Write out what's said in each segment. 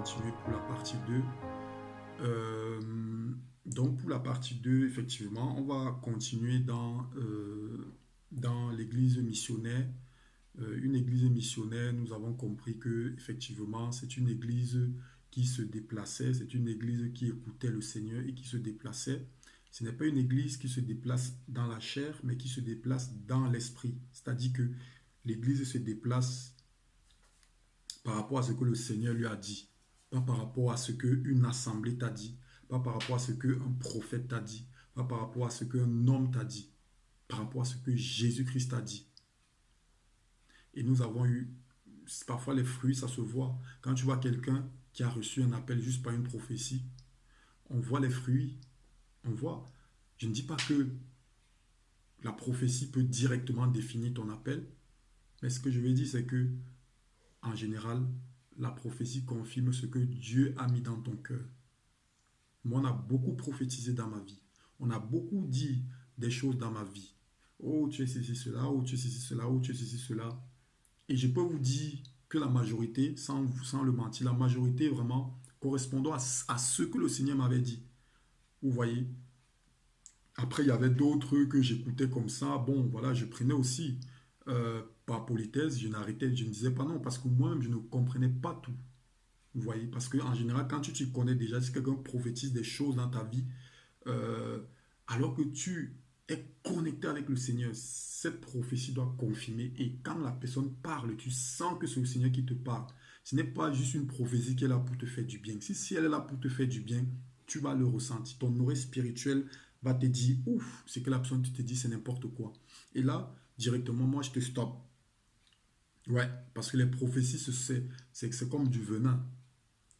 continuer pour la partie 2. Donc pour la partie 2, effectivement, on va continuer dans l'église missionnaire. Une église missionnaire, nous avons compris que effectivement, c'est une église qui se déplaçait, c'est une église qui écoutait le Seigneur et qui se déplaçait. Ce n'est pas une église qui se déplace dans la chair, mais qui se déplace dans l'esprit. C'est-à-dire que l'église se déplace par rapport à ce que le Seigneur lui a dit, pas par rapport à ce qu'une assemblée t'a dit, pas par rapport à ce qu'un prophète t'a dit, pas par rapport à ce qu'un homme t'a dit, par rapport à ce que Jésus-Christ a dit. Et nous avons eu, parfois les fruits, ça se voit. Quand tu vois quelqu'un qui a reçu un appel juste par une prophétie, on voit les fruits, on voit. Je ne dis pas que la prophétie peut directement définir ton appel, mais ce que je veux dire, c'est que, en général, la prophétie confirme ce que Dieu a mis dans ton cœur. Moi, on a beaucoup prophétisé dans ma vie. On a beaucoup dit des choses dans ma vie. Oh, tu es ceci, cela, oh, tu es ceci, cela, oh, tu es ceci, cela. Et je peux vous dire que la majorité, sans le mentir, la majorité vraiment correspondant à ce que le Seigneur m'avait dit. Vous voyez? Après, il y avait d'autres que j'écoutais comme ça. Bon, voilà, je prenais aussi par politesse, je n'arrêtais, je ne disais pas non, parce que moi-même, je ne comprenais pas tout. Vous voyez? Parce qu'en général, quand tu te connais déjà, si quelqu'un prophétise des choses dans ta vie, euh, alors que tu es connecté avec le Seigneur, cette prophétie doit confirmer. Et quand la personne parle, tu sens que c'est le Seigneur qui te parle. Ce n'est pas juste une prophétie qui est là pour te faire du bien. Si elle est là pour te faire du bien, tu vas le ressentir. Ton oreille spirituelle va te dire, ouf, c'est que la personne te dit, c'est n'importe quoi. Et là, directement, moi, je te stoppe. Ouais, parce que les prophéties, c'est comme du venin.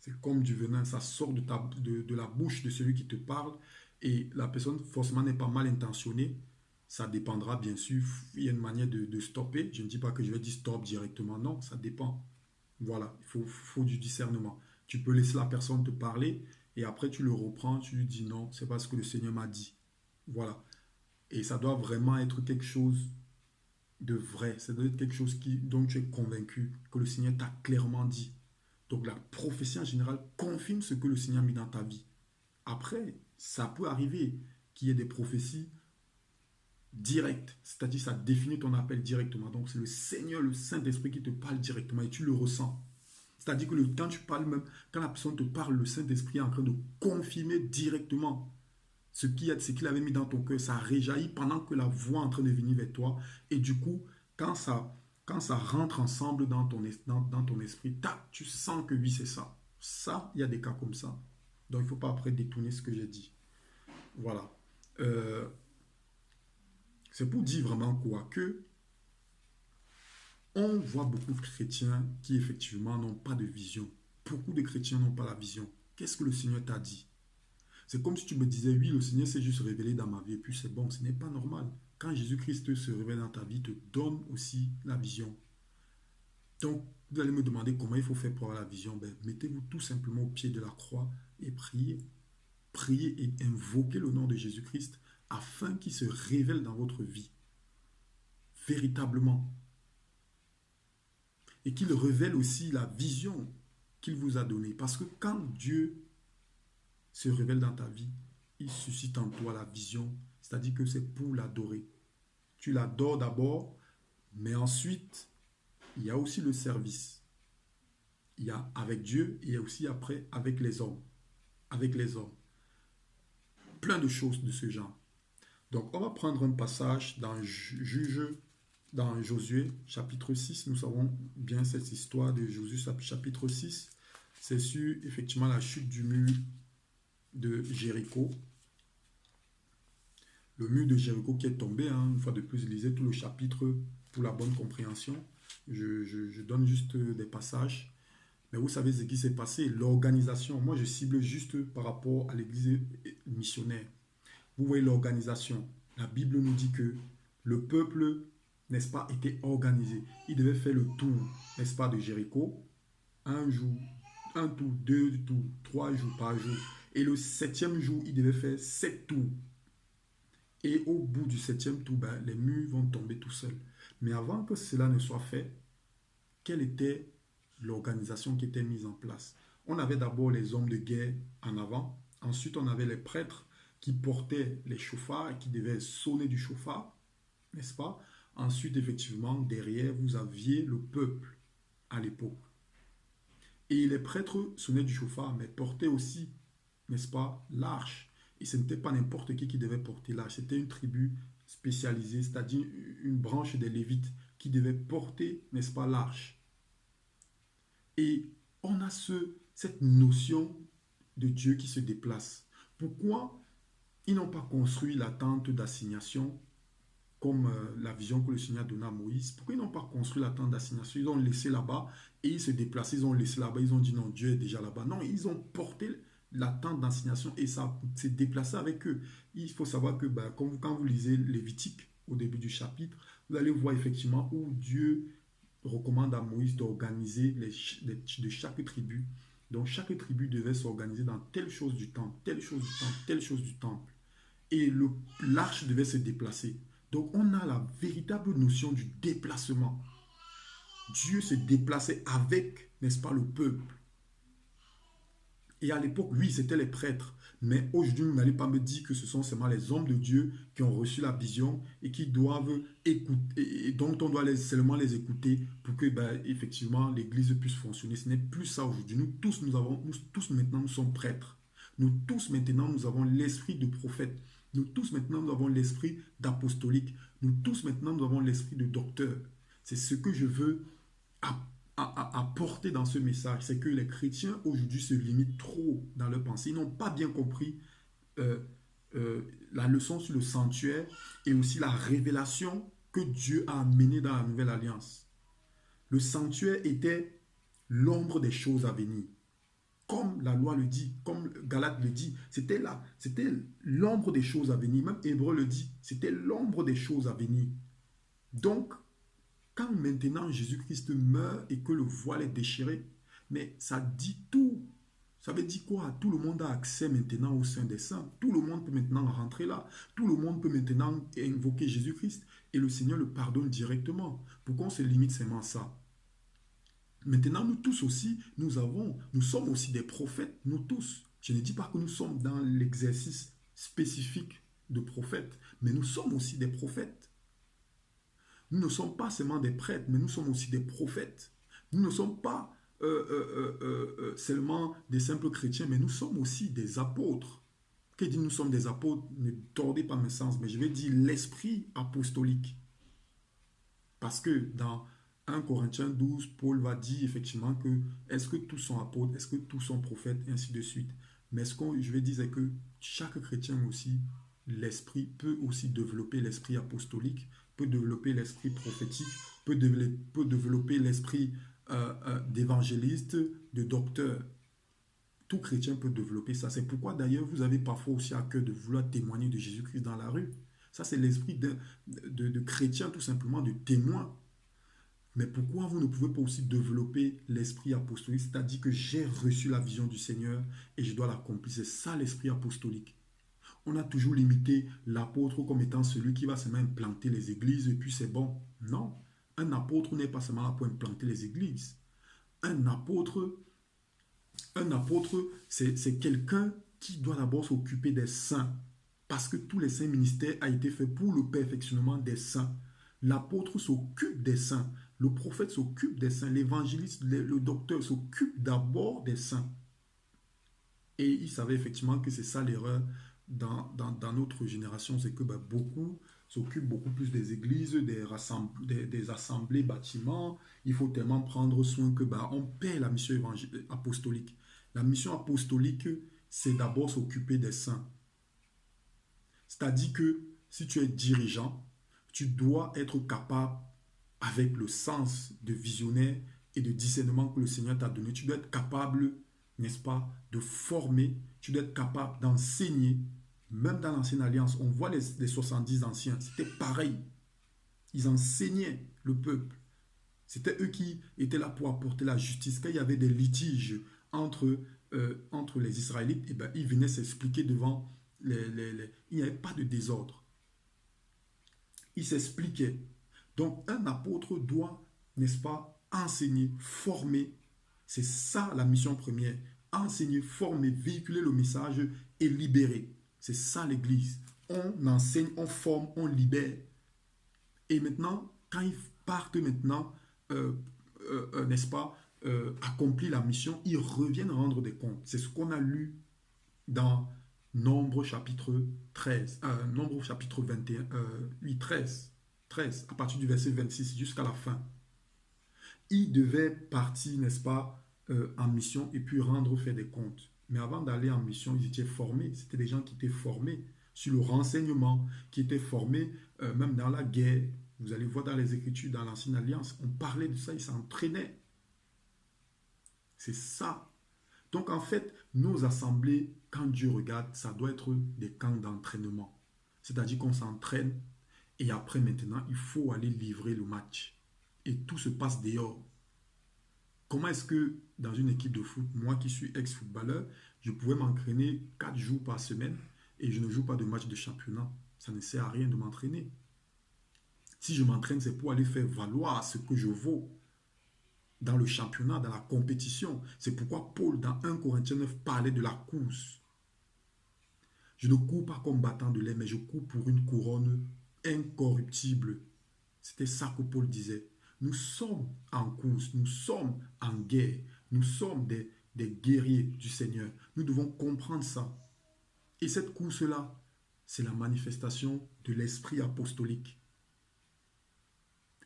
C'est comme du venin, ça sort de la bouche de celui qui te parle et la personne forcément n'est pas mal intentionnée. Ça dépendra bien sûr, il y a une manière de stopper. Je ne dis pas que je vais dire stop directement, non, ça dépend. Voilà, faut du discernement. Tu peux laisser la personne te parler et après tu le reprends, tu lui dis non, c'est pas ce que le Seigneur m'a dit. Voilà. Et ça doit vraiment être quelque chose de vrai, ça doit être quelque chose dont tu es convaincu, que le Seigneur t'a clairement dit. Donc la prophétie en général confirme ce que le Seigneur a mis dans ta vie. Après, ça peut arriver qu'il y ait des prophéties directes, c'est-à-dire ça définit ton appel directement. Donc c'est le Seigneur, le Saint-Esprit qui te parle directement et tu le ressens. C'est-à-dire que quand tu parles même, quand la personne te parle, le Saint-Esprit est en train de confirmer directement ce qu'il avait mis dans ton cœur. Ça réjaillit pendant que la voix est en train de venir vers toi. Et du coup, quand ça, quand ça rentre ensemble dans ton esprit, tac, tu sens que oui, c'est ça. Ça, il y a des cas comme ça. Donc, il ne faut pas après détourner ce que j'ai dit. Voilà. Euh, c'est pour dire vraiment quoi que on voit beaucoup de chrétiens qui effectivement n'ont pas de vision. Beaucoup de chrétiens n'ont pas la vision. Qu'est-ce que le Seigneur t'a dit? C'est comme si tu me disais, oui, le Seigneur s'est juste révélé dans ma vie, et puis c'est bon, ce n'est pas normal. Quand Jésus-Christ se révèle dans ta vie, il te donne aussi la vision. Donc, vous allez me demander comment il faut faire pour avoir la vision. Ben, mettez-vous tout simplement au pied de la croix et priez. Priez et invoquez le nom de Jésus-Christ afin qu'il se révèle dans votre vie. Véritablement. Et qu'il révèle aussi la vision qu'il vous a donnée. Parce que quand Dieu se révèle dans ta vie, il suscite en toi la vision, c'est-à-dire que c'est pour l'adorer. Tu l'adores d'abord, mais ensuite, il y a aussi le service. Il y a avec Dieu et aussi après avec les hommes. Avec les hommes. Plein de choses de ce genre. Donc, on va prendre un passage dans Josué, chapitre 6. Nous savons bien cette histoire de Josué, chapitre 6. C'est sur, effectivement, la chute du mur de Jéricho. Le mur de Jéricho qui est tombé, hein, une fois de plus, lisez tout le chapitre pour la bonne compréhension. Je donne juste des passages. Mais vous savez ce qui s'est passé, l'organisation. Moi, je cible juste par rapport à l'église missionnaire. Vous voyez l'organisation. La Bible nous dit que le peuple, n'est-ce pas, était organisé. Il devait faire le tour, n'est-ce pas, de Jéricho. Un jour, un tour, deux tours, 3 jours par jour. Et le septième jour, il devait faire 7 tours. Et au bout du septième tour, ben, les murs vont tomber tout seuls. Mais avant que cela ne soit fait, quelle était l'organisation qui était mise en place? On avait d'abord les hommes de guerre en avant. Ensuite, on avait les prêtres qui portaient les chauffards et qui devaient sonner du chauffard, n'est-ce pas? Ensuite, effectivement, derrière, vous aviez le peuple à l'époque. Et les prêtres sonnaient du chauffard, mais portaient aussi, n'est-ce pas, l'arche. Et ce n'était pas n'importe qui devait porter l'arche. C'était une tribu spécialisée, c'est-à-dire une branche des Lévites qui devait porter, n'est-ce pas, l'arche. Et on a cette notion de Dieu qui se déplace. Pourquoi ils n'ont pas construit la tente d'assignation comme la vision que le Seigneur donna à Moïse? Pourquoi ils n'ont pas construit la tente d'assignation? Ils ont laissé là-bas et ils se déplaçaient, ils ont laissé là-bas, ils ont dit non, Dieu est déjà là-bas. Non, ils ont porté la tente d'assignation et ça s'est déplacé avec eux. Il faut savoir que quand vous lisez Lévitique au début du chapitre, vous allez voir effectivement où Dieu recommande à Moïse d'organiser de chaque tribu. Donc chaque tribu devait s'organiser dans telle chose du temple, telle chose du temple, telle chose du temple. Et l'arche devait se déplacer. Donc on a la véritable notion du déplacement. Dieu se déplaçait avec, n'est-ce pas, le peuple. Et à l'époque, oui, c'était les prêtres. Mais aujourd'hui, vous n'allez pas me dire que ce sont seulement les hommes de Dieu qui ont reçu la vision et qui doivent écouter, et dont on doit seulement les écouter pour que, effectivement, l'Église puisse fonctionner. Ce n'est plus ça aujourd'hui. Nous tous maintenant, nous sommes prêtres. Nous tous maintenant, nous avons l'esprit de prophète. Nous tous maintenant, nous avons l'esprit d'apostolique. Nous tous maintenant, nous avons l'esprit de docteur. C'est ce que je veux apporter dans ce message. C'est que les chrétiens aujourd'hui se limitent trop dans leur pensée. Ils n'ont pas bien compris euh, la leçon sur le sanctuaire et aussi la révélation que Dieu a amenée dans la nouvelle alliance. Le sanctuaire était l'ombre des choses à venir. Comme la loi le dit, comme Galate le dit, c'était l'ombre des choses à venir. Même Hébreu le dit, c'était l'ombre des choses à venir. Donc, quand maintenant Jésus-Christ meurt et que le voile est déchiré, mais ça dit tout. Ça veut dire quoi? Tout le monde a accès maintenant au sein des saints. Tout le monde peut maintenant rentrer là. Tout le monde peut maintenant invoquer Jésus-Christ et le Seigneur le pardonne directement. Pourquoi on se limite seulement à ça? Maintenant, nous tous aussi, nous sommes aussi des prophètes, nous tous. Je ne dis pas que nous sommes dans l'exercice spécifique de prophète, mais nous sommes aussi des prophètes. Nous ne sommes pas seulement des prêtres, mais nous sommes aussi des prophètes. Nous ne sommes pas seulement des simples chrétiens, mais nous sommes aussi des apôtres. Que dit nous sommes des apôtres? Ne tordez pas mes sens, mais je vais dire l'esprit apostolique. Parce que dans 1 Corinthiens 12, Paul va dire effectivement que est-ce que tous sont apôtres, est-ce que tous sont prophètes, et ainsi de suite. Mais ce que je vais dire, c'est que chaque chrétien aussi, l'esprit peut aussi développer l'esprit apostolique, peut développer l'esprit prophétique, peut développer l'esprit d'évangéliste, de docteur. Tout chrétien peut développer ça. C'est pourquoi d'ailleurs vous avez parfois aussi à cœur de vouloir témoigner de Jésus-Christ dans la rue. Ça, c'est l'esprit de chrétien, tout simplement, de témoin. Mais pourquoi vous ne pouvez pas aussi développer l'esprit apostolique? C'est-à-dire que j'ai reçu la vision du Seigneur et je dois l'accomplir. C'est ça l'esprit apostolique. On a toujours limité l'apôtre comme étant celui qui va seulement implanter les églises et puis c'est bon. Non, un apôtre n'est pas seulement là pour implanter les églises. Un apôtre, c'est quelqu'un qui doit d'abord s'occuper des saints. Parce que tous les saints ministères a été fait pour le perfectionnement des saints. L'apôtre s'occupe des saints. Le prophète s'occupe des saints. L'évangéliste, le docteur s'occupe d'abord des saints. Et il savait effectivement que c'est ça l'erreur dans notre génération. C'est que beaucoup s'occupent beaucoup plus des églises, des assemblées, bâtiments. Il faut tellement prendre soin que on perd la mission apostolique. La mission apostolique, c'est d'abord s'occuper des saints. C'est-à-dire que si tu es dirigeant, tu dois être capable, avec le sens de visionnaire et de discernement que le Seigneur t'a donné, tu dois être capable, n'est-ce pas, de former, tu dois être capable d'enseigner. Même dans l'Ancienne Alliance, on voit les 70 anciens, c'était pareil. Ils enseignaient le peuple. C'était eux qui étaient là pour apporter la justice. Quand il y avait des litiges entre les Israélites, ils venaient s'expliquer devant il n'y avait pas de désordre. Ils s'expliquaient. Donc, un apôtre doit, n'est-ce pas, enseigner, former. C'est ça la mission première. enseigner, former, véhiculer le message et libérer. C'est ça l'église. On enseigne, on forme, on libère. Et maintenant, quand ils partent maintenant, n'est-ce pas, accomplir la mission, ils reviennent rendre des comptes. C'est ce qu'on a lu dans Nombre chapitre 13, Nombre chapitre 21, oui, 13, à partir du verset 26 jusqu'à la fin. Ils devaient partir, n'est-ce pas, en mission et puis faire des comptes. Mais avant d'aller en mission, ils étaient formés. C'était des gens qui étaient formés sur le renseignement, qui étaient formés même dans la guerre. Vous allez voir dans les Écritures, dans l'Ancienne Alliance, on parlait de ça, ils s'entraînaient. C'est ça. Donc en fait, nos assemblées, quand Dieu regarde, ça doit être des camps d'entraînement. C'est-à-dire qu'on s'entraîne et après maintenant, il faut aller livrer le match. Et tout se passe dehors. Comment est-ce que dans une équipe de foot, moi qui suis ex-footballeur, je pouvais m'entraîner 4 jours par semaine et je ne joue pas de match de championnat? Ça ne sert à rien de m'entraîner. Si je m'entraîne, c'est pour aller faire valoir ce que je vaux dans le championnat, dans la compétition. C'est pourquoi Paul, dans 1 Corinthiens 9, parlait de la course. Je ne cours pas comme battant de lait, mais je cours pour une couronne incorruptible. C'était ça que Paul disait. Nous sommes en course, nous sommes en guerre, nous sommes des guerriers du Seigneur. Nous devons comprendre ça. Et cette course-là, c'est la manifestation de l'esprit apostolique.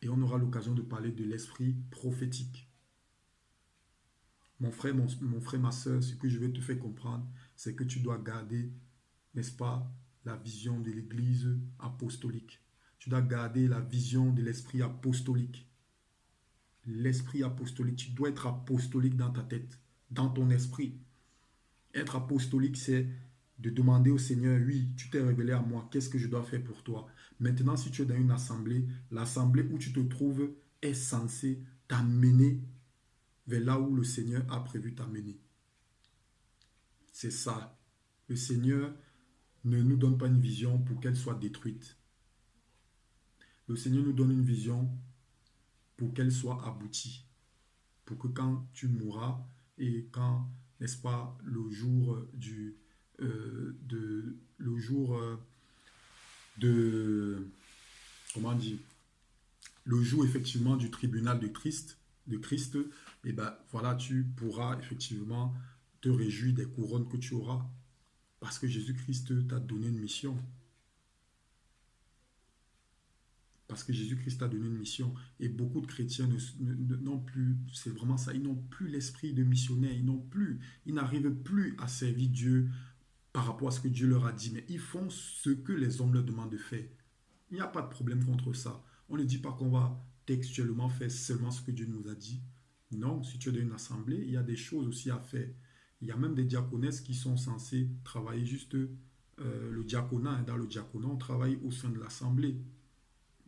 Et on aura l'occasion de parler de l'esprit prophétique. Mon frère, ma soeur, ce que je vais te faire comprendre, c'est que tu dois garder, n'est-ce pas, la vision de l'église apostolique. Tu dois garder la vision de l'esprit apostolique. L'esprit apostolique, tu dois être apostolique dans ta tête, dans ton esprit. Être apostolique, c'est de demander au Seigneur, oui, tu t'es révélé à moi, qu'est-ce que je dois faire pour toi? Maintenant, si tu es dans une assemblée, l'assemblée où tu te trouves est censée t'amener vers là où le Seigneur a prévu t'amener. C'est ça. Le Seigneur ne nous donne pas une vision pour qu'elle soit détruite. Le Seigneur nous donne une vision pour qu'elle soit aboutie. Pour que quand tu mourras et quand, n'est-ce pas, le jour comment dire, le jour effectivement du tribunal de Christ, et ben voilà, tu pourras effectivement te réjouir des couronnes que tu auras. Parce que Jésus-Christ t'a donné une mission. Parce que Jésus-Christ t'a donné une mission. Et beaucoup de chrétiens n'ont plus, c'est vraiment ça, ils n'ont plus l'esprit de missionnaire, ils n'arrivent plus à servir Dieu par rapport à ce que Dieu leur a dit. Mais ils font ce que les hommes leur demandent de faire. Il n'y a pas de problème contre ça. On ne dit pas qu'on va textuellement faire seulement ce que Dieu nous a dit. Non, si tu es dans une assemblée, il y a des choses aussi à faire. Il y a même des diaconesses qui sont censées travailler juste le diaconat. Dans le diaconat, on travaille au sein de l'assemblée.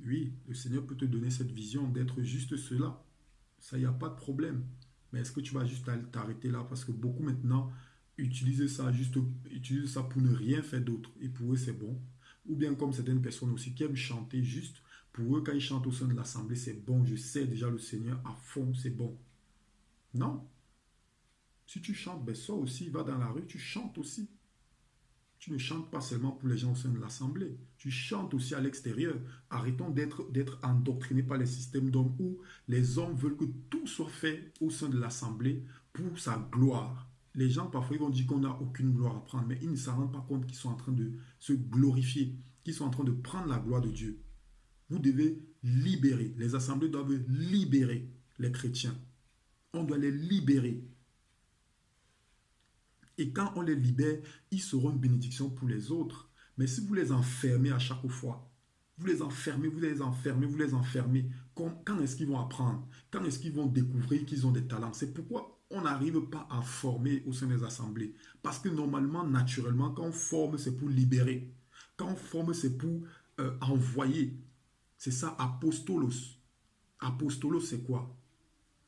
Oui, le Seigneur peut te donner cette vision d'être juste cela. Ça, il n'y a pas de problème. Mais est-ce que tu vas juste t'arrêter là? Parce que beaucoup maintenant utilisent ça pour ne rien faire d'autre. Et pour eux, c'est bon. Ou bien comme certaines personnes aussi qui aiment chanter juste. Pour eux, quand ils chantent au sein de l'assemblée, c'est bon. Je sais déjà le Seigneur à fond, c'est bon. Non. Si tu chantes, ben ça aussi, va dans la rue, tu chantes aussi. Tu ne chantes pas seulement pour les gens au sein de l'assemblée. Tu chantes aussi à l'extérieur. Arrêtons d'être endoctrinés par les systèmes d'hommes où les hommes veulent que tout soit fait au sein de l'assemblée pour sa gloire. Les gens, parfois, ils vont dire qu'on n'a aucune gloire à prendre, mais ils ne s'en rendent pas compte qu'ils sont en train de se glorifier, qu'ils sont en train de prendre la gloire de Dieu. Vous devez libérer. Les assemblées doivent libérer les chrétiens. On doit les libérer. Et quand on les libère, ils seront une bénédiction pour les autres. Mais si vous les enfermez à chaque fois, vous les enfermez, quand est-ce qu'ils vont apprendre? Quand est-ce qu'ils vont découvrir qu'ils ont des talents? C'est pourquoi on n'arrive pas à former au sein des assemblées. Parce que normalement, naturellement, quand on forme, c'est pour libérer. Quand on forme, c'est pour envoyer. C'est ça, apostolos. Apostolos, c'est quoi?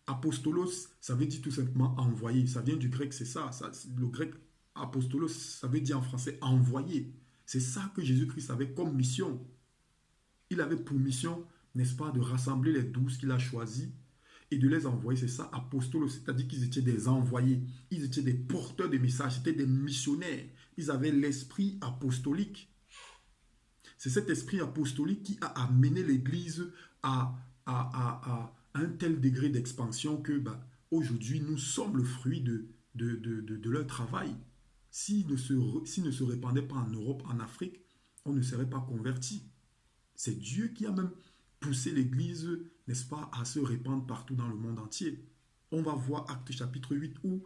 Apostolos, ça veut dire tout simplement envoyer. Ça vient du grec, c'est ça. Le grec apostolos, ça veut dire en français envoyer. C'est ça que Jésus-Christ avait comme mission. Il avait pour mission, n'est-ce pas, de rassembler les 12 qu'il a choisis et de les envoyer. C'est ça, apostolos, c'est-à-dire qu'ils étaient des envoyés. Ils étaient des porteurs de messages, c'était des missionnaires. Ils avaient l'esprit apostolique. C'est cet esprit apostolique qui a amené l'Église à un tel degré d'expansion que aujourd'hui, nous sommes le fruit de leur travail. S'ils ne se répandaient pas en Europe, en Afrique, on ne serait pas converti. C'est Dieu qui a même poussé l'Église, n'est-ce pas, à se répandre partout dans le monde entier. On va voir Actes chapitre 8 où,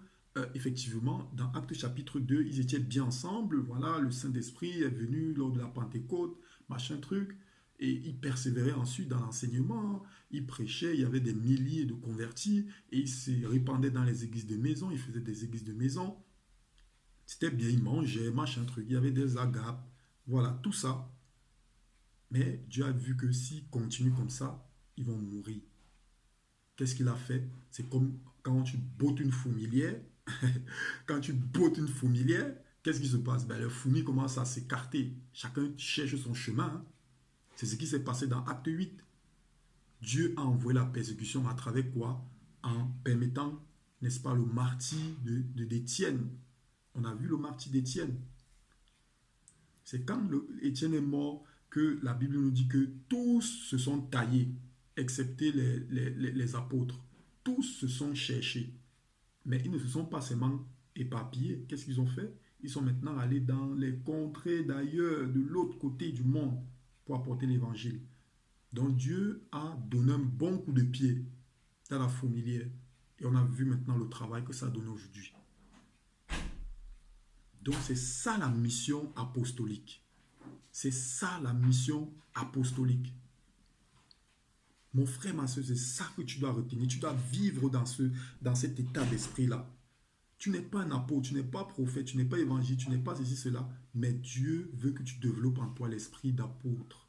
effectivement, dans Actes chapitre 2, ils étaient bien ensemble. Voilà, le Saint-Esprit est venu lors de la Pentecôte, machin truc. Et ils persévéraient ensuite dans l'enseignement. Ils prêchaient, il y avait des milliers de convertis. Et ils se répandaient dans les églises de maison. Ils faisaient des églises de maison. C'était bien, ils mangeaient, machin truc. Il y avait des agapes. Voilà, tout ça. Mais Dieu a vu que s'ils continuent comme ça, ils vont mourir. Qu'est-ce qu'il a fait? C'est comme quand tu bottes une fourmilière. Quand tu bottes une fourmilière, qu'est-ce qui se passe? Les fourmis commencent à s'écarter. Chacun cherche son chemin. Hein. C'est ce qui s'est passé dans Acte 8. Dieu a envoyé la persécution à travers quoi? En permettant, n'est-ce pas, le martyre d'Étienne. On a vu le martyre d'Étienne. C'est quand Étienne est mort que la Bible nous dit que tous se sont taillés, excepté les apôtres. Tous se sont cherchés. Mais ils ne se sont pas seulement éparpillés. Qu'est-ce qu'ils ont fait? Ils sont maintenant allés dans les contrées d'ailleurs, de l'autre côté du monde, pour apporter l'évangile. Donc Dieu a donné un bon coup de pied dans la fourmilière. Et on a vu maintenant le travail que ça donne aujourd'hui. Donc c'est ça la mission apostolique. C'est ça la mission apostolique. Mon frère, ma soeur, c'est ça que tu dois retenir. Tu dois vivre dans cet état d'esprit-là. Tu n'es pas un apôtre, tu n'es pas prophète, tu n'es pas évangile, tu n'es pas ceci, cela. Mais Dieu veut que tu développes en toi l'esprit d'apôtre.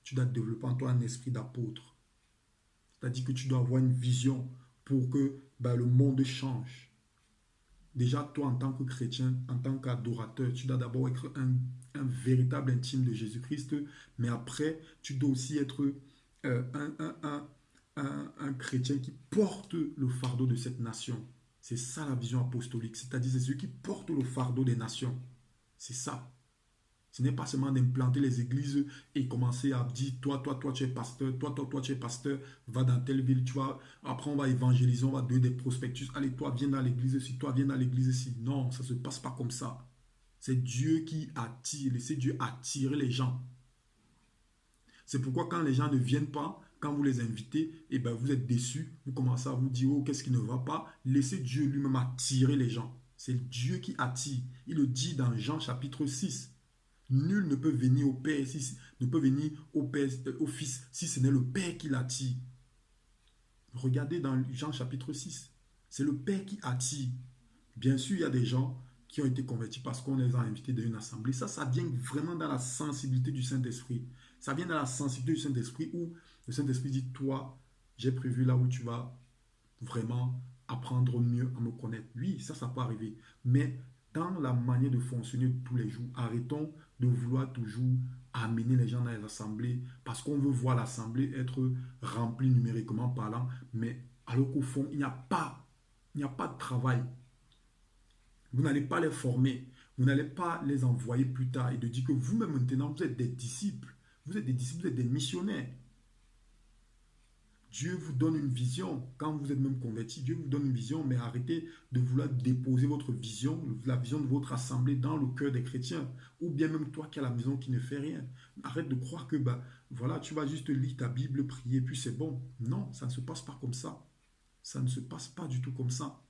Tu dois développer en toi un esprit d'apôtre. C'est-à-dire que tu dois avoir une vision pour que le monde change. Déjà, toi, en tant que chrétien, en tant qu'adorateur, tu dois d'abord être un véritable intime de Jésus-Christ. Mais après, tu dois aussi être un chrétien qui porte le fardeau de cette nation. C'est ça la vision apostolique. C'est-à-dire, c'est ceux qui portent le fardeau des nations. C'est ça. Ce n'est pas seulement d'implanter les églises et commencer à dire, toi, tu es pasteur, toi, tu es pasteur, va dans telle ville, tu vois. Après, on va évangéliser, on va donner des prospectus. Allez, toi, viens dans l'église ici, toi, viens dans l'église ici. Non, ça ne se passe pas comme ça. C'est Dieu qui attire, laissez Dieu attirer les gens. C'est pourquoi quand les gens ne viennent pas, quand vous les invitez, vous êtes déçus, vous commencez à vous dire, oh, qu'est-ce qui ne va pas? Laissez Dieu lui-même attirer les gens. C'est Dieu qui attire. Il le dit dans Jean chapitre 6. Nul ne peut venir au Père, ne peut venir au Fils, si ce n'est le Père qui l'attire. Regardez dans Jean chapitre 6. C'est le Père qui attire. Bien sûr, il y a des gens qui ont été convertis parce qu'on les a invités dans une assemblée. Ça vient vraiment dans la sensibilité du Saint-Esprit. Ça vient dans la sensibilité du Saint-Esprit où le Saint-Esprit dit, toi, j'ai prévu là où tu vas vraiment apprendre mieux à me connaître. Oui, ça peut arriver. Mais dans la manière de fonctionner de tous les jours, arrêtons de vouloir toujours amener les gens dans les assemblées parce qu'on veut voir l'assemblée être remplie numériquement parlant, mais alors qu'au fond, il n'y a pas de travail. Vous n'allez pas les former, vous n'allez pas les envoyer plus tard et de dire que vous-même maintenant, vous êtes des disciples. Vous êtes des disciples, vous êtes des missionnaires. Dieu vous donne une vision. Quand vous êtes même converti, Dieu vous donne une vision, mais arrêtez de vouloir déposer votre vision, la vision de votre assemblée dans le cœur des chrétiens. Ou bien même toi qui as la maison qui ne fait rien. Arrête de croire que voilà, tu vas juste lire ta Bible, prier, puis c'est bon. Non, ça ne se passe pas comme ça. Ça ne se passe pas du tout comme ça.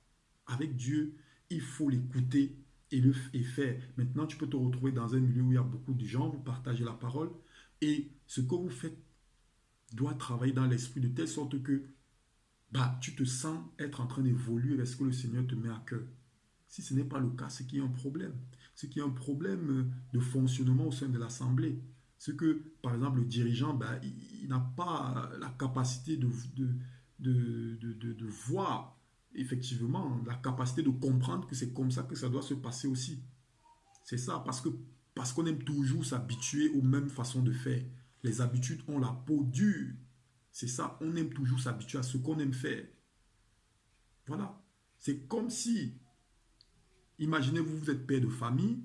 Avec Dieu, il faut l'écouter et faire. Maintenant, tu peux te retrouver dans un milieu où il y a beaucoup de gens, vous partagez la parole, et ce que vous faites doit travailler dans l'esprit de telle sorte que tu te sens être en train d'évoluer vers ce que le Seigneur te met à cœur. Si ce n'est pas le cas, c'est qu'il y a un problème. C'est qu'il y a un problème de fonctionnement au sein de l'Assemblée. C'est que, par exemple, le dirigeant, il n'a pas la capacité de voir, effectivement, la capacité de comprendre que c'est comme ça que ça doit se passer aussi. C'est ça, parce qu'on aime toujours s'habituer aux mêmes façons de faire. Les habitudes ont la peau dure. C'est ça, on aime toujours s'habituer à ce qu'on aime faire. Voilà. C'est comme si, imaginez-vous, vous êtes père de famille,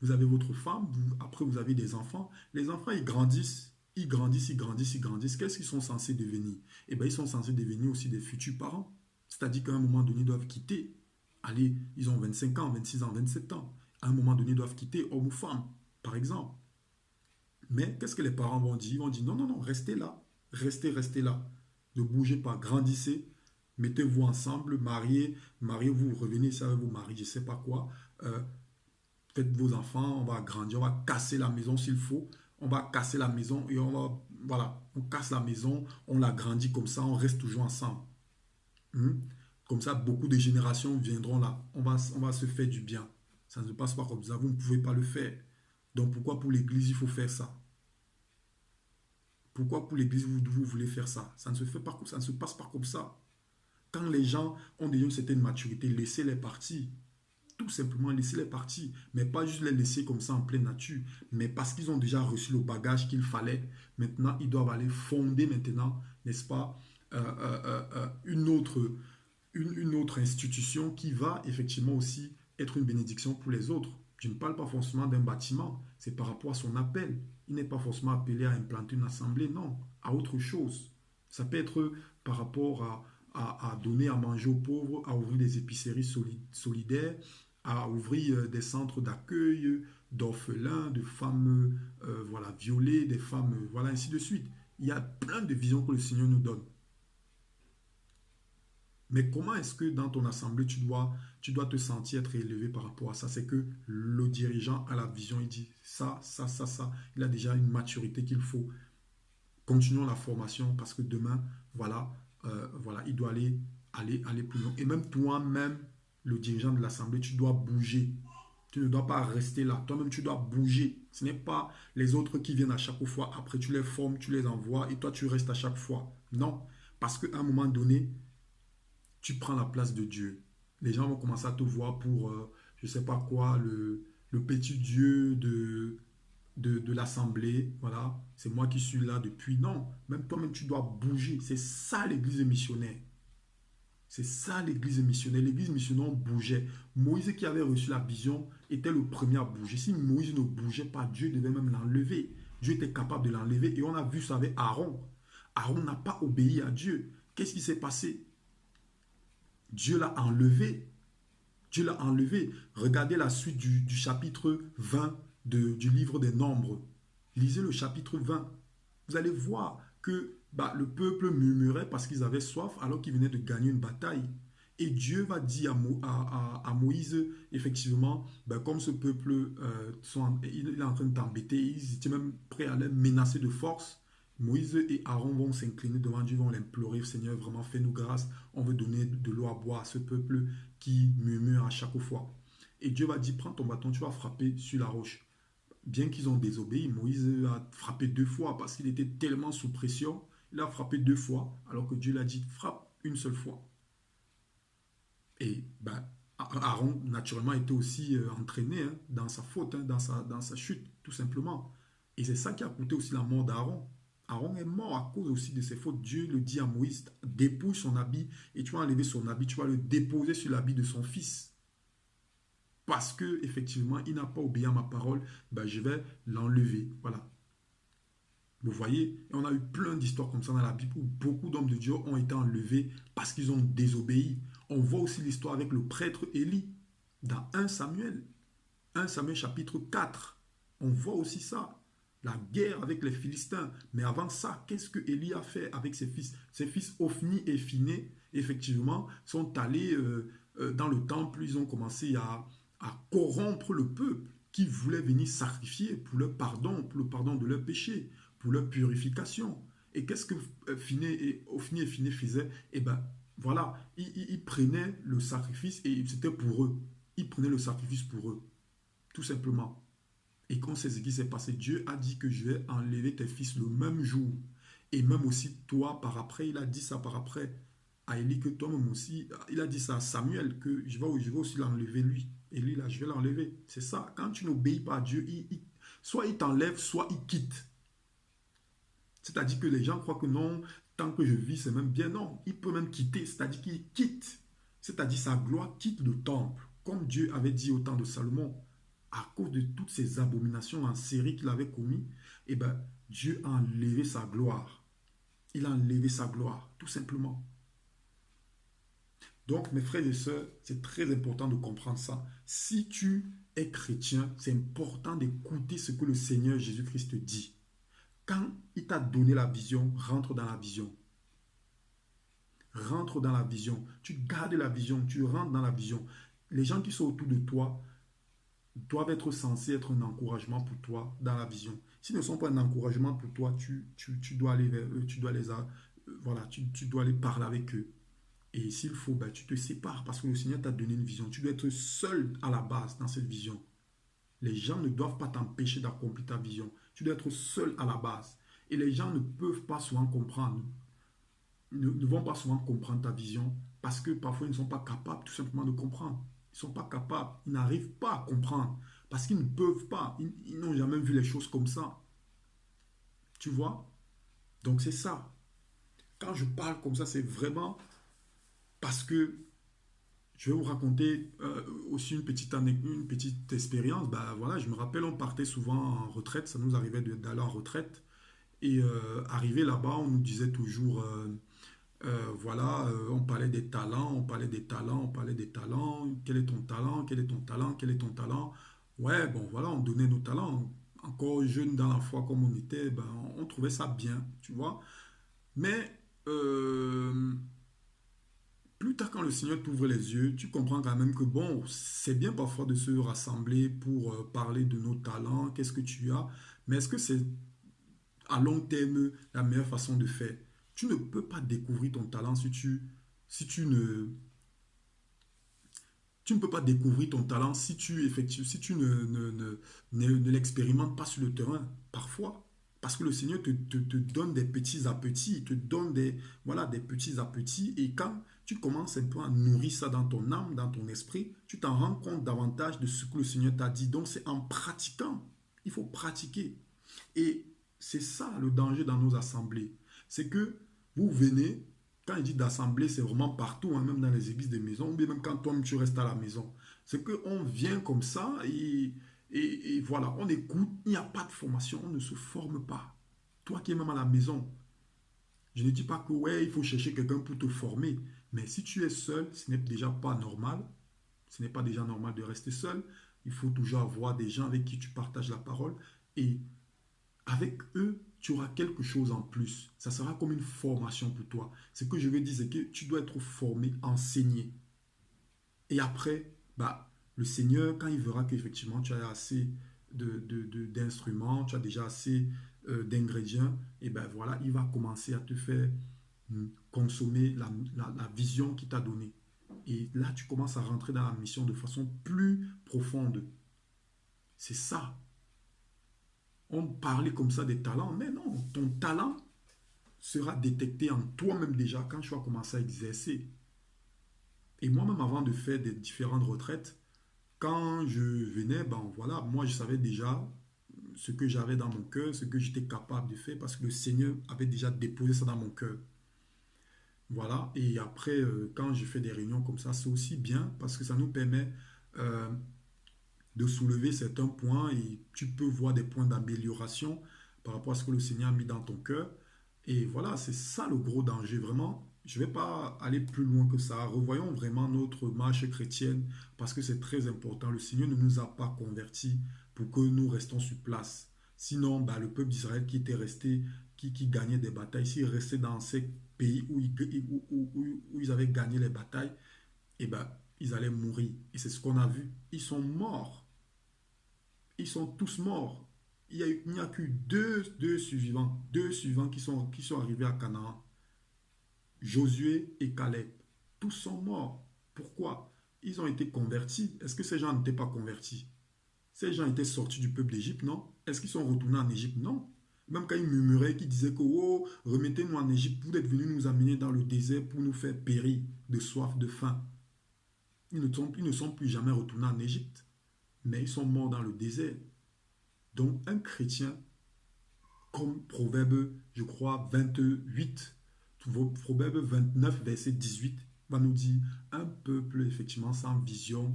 vous avez votre femme, après vous avez des enfants. Les enfants, ils grandissent, ils grandissent, ils grandissent, ils grandissent. Qu'est-ce qu'ils sont censés devenir? Eh bien, ils sont censés devenir aussi des futurs parents. C'est-à-dire qu'à un moment donné, ils doivent quitter. Allez, ils ont 25 ans, 26 ans, 27 ans. À un moment donné, ils doivent quitter, homme ou femme, par exemple. Mais qu'est-ce que les parents vont dire? Ils vont dire non, non, non, restez là. Restez, restez là. Ne bougez pas, grandissez. Mettez-vous ensemble, mariez-vous, revenez ça avec vos maris, je ne sais pas quoi. Euh, Faites vos enfants, on va grandir, on va casser la maison s'il faut. On va casser la maison et on va, voilà, on casse la maison, on la grandit comme ça, on reste toujours ensemble. Hmm? Comme ça, beaucoup de générations viendront là. On va se faire du bien. Ça ne se passe pas comme ça. Vous ne pouvez pas le faire. Donc pourquoi pour l'Église, il faut faire ça? Pourquoi pour l'Église, vous voulez faire ça? Ça ne se fait pas comme ça, ne se passe pas comme ça. Quand les gens ont déjà une certaine maturité, laissez-les partir. Tout simplement laissez-les partir. Mais pas juste les laisser comme ça en pleine nature. Mais parce qu'ils ont déjà reçu le bagage qu'il fallait. Maintenant, ils doivent aller fonder maintenant, n'est-ce pas, une autre institution qui va effectivement aussi être une bénédiction pour les autres. Je ne parle pas forcément d'un bâtiment, c'est par rapport à son appel. Il n'est pas forcément appelé à implanter une assemblée, non, à autre chose. Ça peut être par rapport à donner à manger aux pauvres, à ouvrir des épiceries solidaires, à ouvrir des centres d'accueil d'orphelins, de femmes voilà, violées, des femmes, voilà, ainsi de suite. Il y a plein de visions que le Seigneur nous donne. Mais comment est-ce que dans ton assemblée, tu dois te sentir être élevé par rapport à ça? C'est que le dirigeant a la vision, il dit ça, ça, ça, ça. Il a déjà une maturité qu'il faut. Continuons la formation parce que demain, voilà, voilà, il doit aller plus loin. Et même toi-même, le dirigeant de l'assemblée, tu dois bouger. Tu ne dois pas rester là. Toi-même, tu dois bouger. Ce n'est pas les autres qui viennent à chaque fois. Après, tu les formes, tu les envoies et toi, tu restes à chaque fois. Non. Parce qu'à un moment donné, tu prends la place de Dieu. Les gens vont commencer à te voir pour, je ne sais pas quoi, le petit Dieu de l'assemblée. Voilà, c'est moi qui suis là depuis. Non, même toi-même, tu dois bouger. C'est ça l'église missionnaire. C'est ça l'église missionnaire. L'église missionnaire bougeait. Moïse qui avait reçu la vision était le premier à bouger. Si Moïse ne bougeait pas, Dieu devait même l'enlever. Dieu était capable de l'enlever. Et on a vu ça avec Aaron. Aaron n'a pas obéi à Dieu. Qu'est-ce qui s'est passé? Dieu l'a enlevé. Dieu l'a enlevé. Regardez la suite du chapitre 20 du livre des Nombres. Lisez le chapitre 20. Vous allez voir que le peuple murmurait parce qu'ils avaient soif alors qu'ils venaient de gagner une bataille. Et Dieu va dire à Moïse, effectivement, comme ce peuple, il est en train de t'embêter, ils étaient même prêts à les menacer de force. Moïse et Aaron vont s'incliner devant Dieu, vont l'implorer, Seigneur, vraiment fais-nous grâce, on veut donner de l'eau à boire à ce peuple qui murmure à chaque fois. Et Dieu va dire, prends ton bâton, tu vas frapper sur la roche. Bien qu'ils ont désobéi, Moïse a frappé 2 fois parce qu'il était tellement sous pression, il a frappé 2 fois, alors que Dieu l'a dit, frappe une seule fois. Et Aaron, naturellement, était aussi entraîné dans sa faute, dans sa chute, tout simplement. Et c'est ça qui a coûté aussi la mort d'Aaron. Aaron est mort à cause aussi de ses fautes. Dieu le dit à Moïse, dépouille son habit et tu vas enlever son habit, tu vas le déposer sur l'habit de son fils. Parce que effectivement, il n'a pas obéi à ma parole, je vais l'enlever. Voilà. Vous voyez, et on a eu plein d'histoires comme ça dans la Bible où beaucoup d'hommes de Dieu ont été enlevés parce qu'ils ont désobéi. On voit aussi l'histoire avec le prêtre Élie dans 1 Samuel. 1 Samuel chapitre 4. On voit aussi ça. La guerre avec les Philistins. Mais avant ça, qu'est-ce que Élie a fait avec ses fils? Ses fils Ophni et Phiné, effectivement, sont allés dans le temple. Ils ont commencé à corrompre le peuple qui voulait venir sacrifier pour le pardon de leurs péchés, pour leur purification. Et qu'est-ce que Ophni et Phiné faisaient? Eh bien, voilà, ils prenaient le sacrifice et c'était pour eux. Ils prenaient le sacrifice pour eux, tout simplement. Et quand c'est ce qui s'est passé, Dieu a dit que je vais enlever tes fils le même jour. Et même aussi toi, par après, il a dit ça par après à Élie, que toi-même aussi, il a dit ça à Samuel, que je vais aussi l'enlever lui. Élie, là, je vais l'enlever. C'est ça, quand tu n'obéis pas à Dieu, soit il t'enlève, soit il quitte. C'est-à-dire que les gens croient que non, tant que je vis, c'est même bien. Non, il peut même quitter, c'est-à-dire qu'il quitte. C'est-à-dire sa gloire quitte le temple, comme Dieu avait dit au temps de Salomon, à cause de toutes ces abominations en série qu'il avait commises, eh ben, Dieu a enlevé sa gloire. Il a enlevé sa gloire, tout simplement. Donc, mes frères et sœurs, c'est très important de comprendre ça. Si tu es chrétien, c'est important d'écouter ce que le Seigneur Jésus-Christ dit. Quand il t'a donné la vision, rentre dans la vision. Rentre dans la vision. Tu gardes la vision, tu rentres dans la vision. Les gens qui sont autour de toi doivent être censés être un encouragement pour toi dans la vision. S'ils ne sont pas un encouragement pour toi, tu dois aller vers eux, voilà, tu dois aller parler avec eux. Et s'il faut, ben, tu te sépares parce que le Seigneur t'a donné une vision. Tu dois être seul à la base dans cette vision. Les gens ne doivent pas t'empêcher d'accomplir ta vision. Tu dois être seul à la base. Et les gens ne peuvent pas souvent comprendre, ne vont pas souvent comprendre ta vision parce que parfois ils ne sont pas capables tout simplement de comprendre. Ils ne sont pas capables, ils n'arrivent pas à comprendre parce qu'ils ne peuvent pas, ils n'ont jamais vu les choses comme ça. Tu vois? Donc c'est ça. Quand je parle comme ça, c'est vraiment parce que je vais vous raconter aussi une petite expérience. Ben, voilà, je me rappelle, on partait souvent en retraite, ça nous arrivait d'aller en retraite. Et arrivé là-bas, on nous disait toujours, voilà, on parlait des talents, on parlait des talents, on parlait des talents. Quel est ton talent? Quel est ton talent? Quel est ton talent? Ouais, bon, voilà, on donnait nos talents. Encore jeune dans la foi comme on était, ben, on trouvait ça bien, tu vois. Mais plus tard, quand le Seigneur t'ouvre les yeux, tu comprends quand même que bon, c'est bien parfois de se rassembler pour parler de nos talents, qu'est-ce que tu as, mais est-ce que c'est à long terme la meilleure façon de faire? Tu ne peux pas découvrir ton talent si tu ne, tu ne peux pas découvrir ton talent si tu ne l'expérimentes pas sur le terrain, parfois. Parce que le Seigneur te donne des petits à petits, il te donne voilà, des petits à petits. Et quand tu commences un peu à nourrir ça dans ton âme, dans ton esprit, tu t'en rends compte davantage de ce que le Seigneur t'a dit. Donc c'est en pratiquant. Il faut pratiquer. Et c'est ça le danger dans nos assemblées. C'est que vous venez, quand il dit d'assemblée, c'est vraiment partout, hein, même dans les églises de maison, ou bien même quand toi-même tu restes à la maison. C'est qu'on vient comme ça et voilà, on écoute, il n'y a pas de formation, on ne se forme pas. Toi qui es même à la maison, je ne dis pas que ouais, il faut chercher quelqu'un pour te former, mais si tu es seul, ce n'est déjà pas normal. Ce n'est pas déjà normal de rester seul. Il faut toujours avoir des gens avec qui tu partages la parole et avec eux, tu auras quelque chose en plus. Ça sera comme une formation pour toi. Ce que je veux dire, c'est que tu dois être formé, enseigné. Et après, bah, le Seigneur, quand il verra qu'effectivement tu as assez d'instruments, tu as déjà assez d'ingrédients, et ben voilà, il va commencer à te faire consommer la vision qu'il t'a donnée. Et là, tu commences à rentrer dans la mission de façon plus profonde. C'est ça. On parlait comme ça des talents, mais non, ton talent sera détecté en toi-même déjà quand tu vas commencer à exercer. Et moi-même, avant de faire des différentes retraites, quand je venais, ben voilà, moi je savais déjà ce que j'avais dans mon cœur, ce que j'étais capable de faire parce que le Seigneur avait déjà déposé ça dans mon cœur. Voilà, et après, quand je fais des réunions comme ça, c'est aussi bien parce que ça nous permet euh, de soulever certains points et tu peux voir des points d'amélioration par rapport à ce que le Seigneur a mis dans ton cœur. Et voilà, c'est ça le gros danger, vraiment. Je ne vais pas aller plus loin que ça. Revoyons vraiment notre marche chrétienne parce que c'est très important. Le Seigneur ne nous a pas convertis pour que nous restons sur place. Sinon, bah, le peuple d'Israël qui était resté, qui gagnait des batailles, s'il restait dans ces pays où ils avaient gagné les batailles, et ben, ils allaient mourir. Et c'est ce qu'on a vu. Ils sont morts. Ils sont tous morts. Il n'y a que deux survivants. Deux survivants qui sont arrivés à Canaan. Josué et Caleb. Tous sont morts. Pourquoi? Ils ont été convertis. Est-ce que ces gens n'étaient pas convertis? Ces gens étaient sortis du peuple d'Égypte, non? Est-ce qu'ils sont retournés en Égypte? Non. Même quand ils murmuraient, qu'ils disaient que oh, remettez-nous en Égypte, vous êtes venus nous amener dans le désert pour nous faire périr de soif, de faim. Ils ne sont plus jamais retournés en Égypte, mais ils sont morts dans le désert. Donc un chrétien, comme Proverbe, je crois, 28, Proverbe 29, verset 18, va nous dire, un peuple effectivement sans vision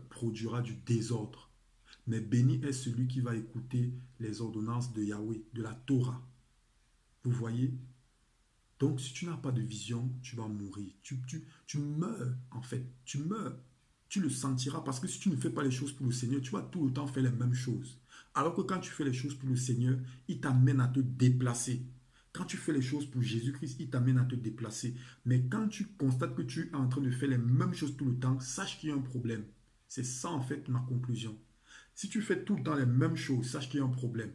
produira du désordre. Mais béni est celui qui va écouter les ordonnances de Yahweh, de la Torah. Vous voyez? Donc, si tu n'as pas de vision, tu vas mourir. Tu meurs, en fait. Tu meurs. Tu le sentiras parce que si tu ne fais pas les choses pour le Seigneur, tu vas tout le temps faire les mêmes choses. Alors que quand tu fais les choses pour le Seigneur, il t'amène à te déplacer. Quand tu fais les choses pour Jésus-Christ, il t'amène à te déplacer. Mais quand tu constates que tu es en train de faire les mêmes choses tout le temps, sache qu'il y a un problème. C'est ça, en fait, ma conclusion. Si tu fais tout le temps les mêmes choses, sache qu'il y a un problème.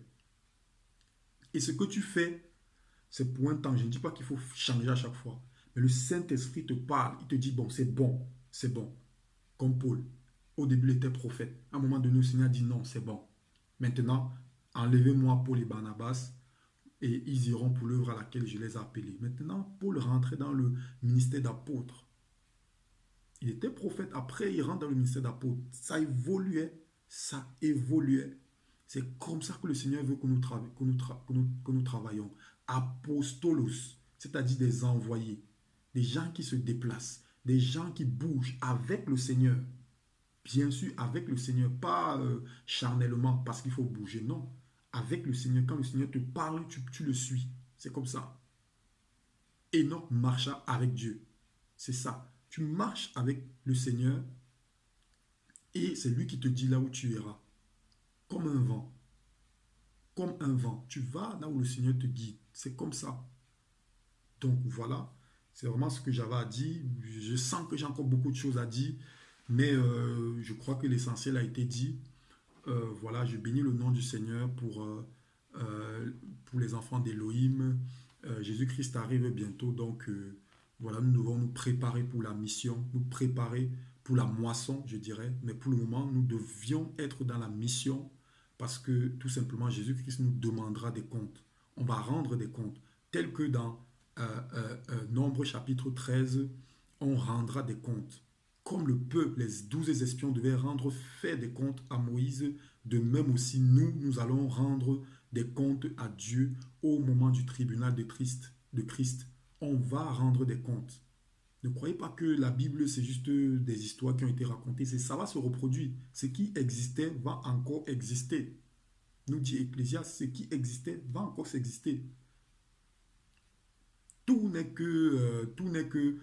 Et ce que tu fais, c'est pour un temps. Je ne dis pas qu'il faut changer à chaque fois. Mais le Saint-Esprit te parle. Il te dit, bon, c'est bon, c'est bon. Comme Paul. Au début, il était prophète. À un moment donné, le Seigneur dit, non, c'est bon. Maintenant, enlevez-moi Paul et Barnabas et ils iront pour l'œuvre à laquelle je les ai appelés. Maintenant, Paul rentrait dans le ministère d'apôtre. Il était prophète. Après, il rentre dans le ministère d'apôtre. Ça évoluait. Ça évoluait. C'est comme ça que le Seigneur veut que nous travaillons. Apostolos, c'est-à-dire des envoyés, des gens qui se déplacent, des gens qui bougent avec le Seigneur. Bien sûr, avec le Seigneur, pas charnellement, parce qu'il faut bouger, non. Avec le Seigneur, quand le Seigneur te parle, tu le suis. C'est comme ça. Enoch marcha avec Dieu. C'est ça. Tu marches avec le Seigneur et c'est lui qui te dit là où tu iras. Comme un vent. Comme un vent. Tu vas là où le Seigneur te guide. C'est comme ça. Donc voilà, c'est vraiment ce que j'avais à dire. Je sens que j'ai encore beaucoup de choses à dire, mais je crois que l'essentiel a été dit. Voilà, je bénis le nom du Seigneur pour les enfants d'Élohim. Jésus-Christ arrive bientôt, donc voilà, nous devons nous préparer pour la mission, nous préparer pour la moisson, je dirais. Mais pour le moment, nous devions être dans la mission parce que tout simplement, Jésus-Christ nous demandera des comptes. On va rendre des comptes, tels que dans Nombre chapitre 13, on rendra des comptes. Comme le peuple, les 12 espions devaient rendre fait des comptes à Moïse, de même aussi nous allons rendre des comptes à Dieu au moment du tribunal de Christ. On va rendre des comptes. Ne croyez pas que la Bible, c'est juste des histoires qui ont été racontées. Ça va se reproduire. Ce qui existait va encore exister. Nous dit Ecclésiaste, ce qui existait va encore s'exister. Tout n'est que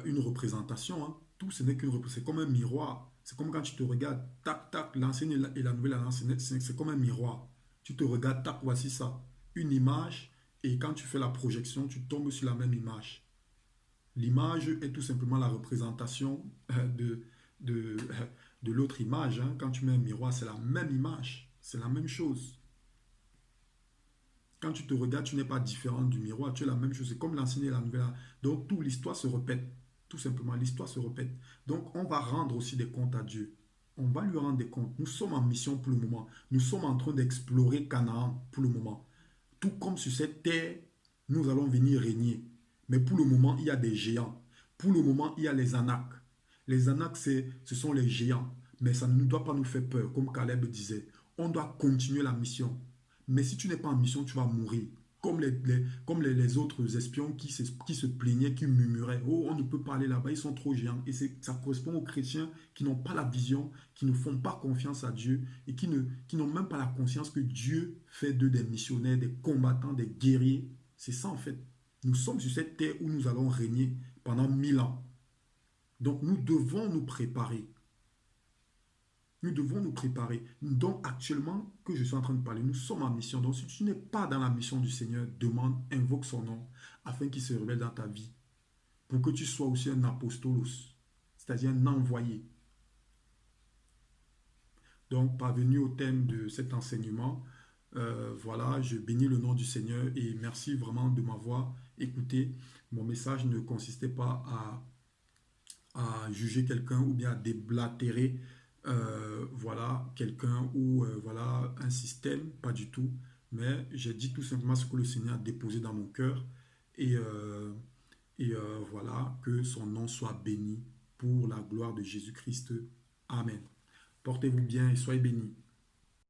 une représentation. Hein. Tout ce n'est qu'une représentation. C'est comme un miroir. C'est comme quand tu te regardes, tac, tac, l'ancienne et la nouvelle alliance, c'est comme un miroir. Tu te regardes, tac, voici ça. Une image, et quand tu fais la projection, tu tombes sur la même image. L'image est tout simplement la représentation de, de l'autre image. Hein. Quand tu mets un miroir, c'est la même image. C'est la même chose. Quand tu te regardes, tu n'es pas différent du miroir, tu es la même chose. C'est comme l'ancienne et la nouvelle. Donc, toute l'histoire se répète. Tout simplement, l'histoire se répète. Donc, on va rendre aussi des comptes à Dieu. On va lui rendre des comptes. Nous sommes en mission pour le moment. Nous sommes en train d'explorer Canaan pour le moment. Tout comme sur cette terre, nous allons venir régner. Mais pour le moment, il y a des géants. Pour le moment, il y a les Anaks. Les Anaks, ce sont les géants. Mais ça ne doit pas nous faire peur, comme Caleb disait. On doit continuer la mission. Mais si tu n'es pas en mission, tu vas mourir. Comme les autres espions qui se plaignaient, qui murmuraient. Oh, on ne peut pas aller là-bas, ils sont trop géants. Et ça correspond aux chrétiens qui n'ont pas la vision, qui ne font pas confiance à Dieu et qui n'ont même pas la conscience que Dieu fait d'eux des missionnaires, des combattants, des guerriers. C'est ça en fait. Nous sommes sur cette terre où nous allons régner pendant 1000 ans. Donc nous devons nous préparer. Nous devons nous préparer. Donc actuellement que je suis en train de parler, nous sommes en mission. Donc si tu n'es pas dans la mission du Seigneur, demande, invoque son nom afin qu'il se révèle dans ta vie. Pour que tu sois aussi un apostolos, c'est-à-dire un envoyé. Donc parvenu au thème de cet enseignement, voilà, je bénis le nom du Seigneur et merci vraiment de m'avoir écouté. Mon message ne consistait pas à juger quelqu'un ou bien à déblatérer voilà, quelqu'un ou voilà, un système, pas du tout. Mais j'ai dit tout simplement ce que le Seigneur a déposé dans mon cœur. Et, voilà, que son nom soit béni pour la gloire de Jésus-Christ. Amen. Portez-vous bien et soyez bénis.